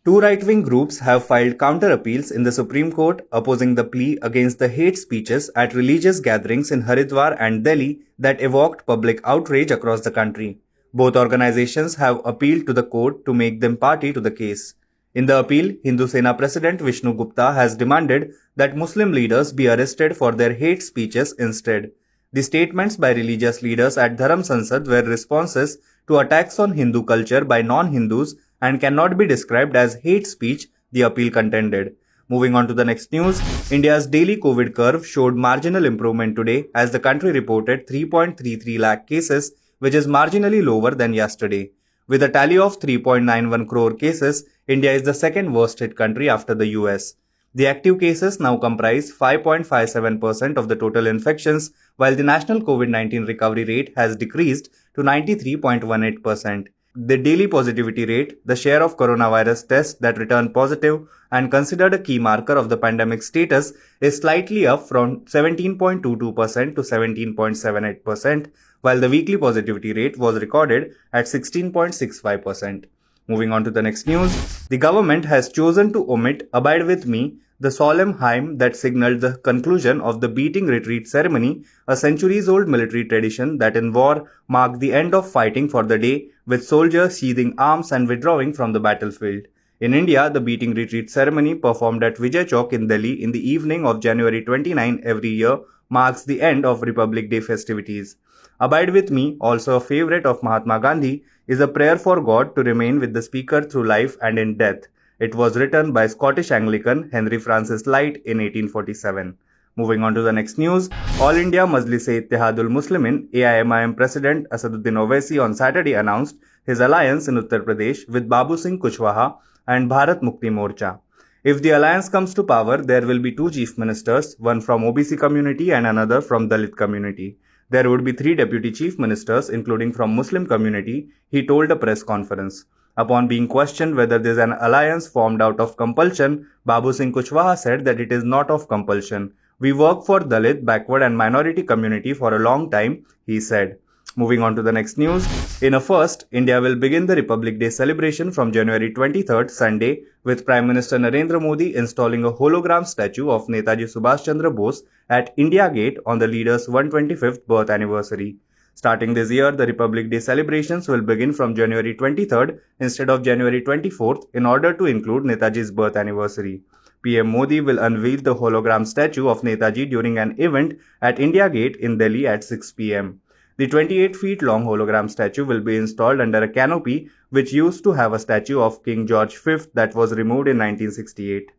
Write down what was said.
Two right-wing groups have filed counter-appeals in the Supreme Court opposing the plea against the hate speeches at religious gatherings in Haridwar and Delhi that evoked public outrage across the country. Both organizations have appealed to the court to make them party to the case. In the appeal, Hindu Sena President Vishnu Gupta has demanded that Muslim leaders be arrested for their hate speeches instead. The statements by religious leaders at Dharam Sansad were responses to attacks on Hindu culture by non-Hindus and cannot be described as hate speech, the appeal contended. Moving on to the next news, India's daily COVID curve showed marginal improvement today as the country reported 3.33 lakh cases, which is marginally lower than yesterday. With a tally of 3.91 crore cases, India is the second worst hit country after the US. The active cases now comprise 5.57% of the total infections, while the national COVID-19 recovery rate has decreased to 93.18%. The daily positivity rate, the share of coronavirus tests that return positive and considered a key marker of the pandemic status, is slightly up from 17.22% to 17.78%, while the weekly positivity rate was recorded at 16.65%. Moving on to the next news, the government has chosen to omit "Abide with Me," the solemn hymn that signaled the conclusion of the beating retreat ceremony, a centuries-old military tradition that in war marked the end of fighting for the day, with soldiers sheathing arms and withdrawing from the battlefield. In India, the beating retreat ceremony performed at Vijay Chowk in Delhi in the evening of January 29 every year marks the end of Republic Day festivities. "Abide with Me," also a favorite of Mahatma Gandhi, is a prayer for God to remain with the speaker through life and in death. It was written by Scottish Anglican Henry Francis Lyte in 1847. Moving on to the next news, All India Majlis-e-Ittehadul Muslimin AIMIM President Asaduddin Owaisi on Saturday announced his alliance in Uttar Pradesh with Babu Singh Kushwaha and Bharat Mukti Morcha. If the alliance comes to power, there will be two chief ministers, one from OBC community and another from Dalit community. There would be three deputy chief ministers, including from Muslim community, he told a press conference. Upon being questioned whether there is an alliance formed out of compulsion, Babu Singh Kushwaha said that it is not of compulsion. We work for Dalit, backward and minority community for a long time, he said. Moving on to the next news. In a first, India will begin the Republic Day celebration from January 23rd, Sunday, with Prime Minister Narendra Modi installing a hologram statue of Netaji Subhash Chandra Bose at India Gate on the leader's 125th birth anniversary. Starting this year, the Republic Day celebrations will begin from January 23rd instead of January 24th in order to include Netaji's birth anniversary. PM Modi will unveil the hologram statue of Netaji during an event at India Gate in Delhi at 6 p.m. The 28 feet long hologram statue will be installed under a canopy which used to have a statue of King George V that was removed in 1968.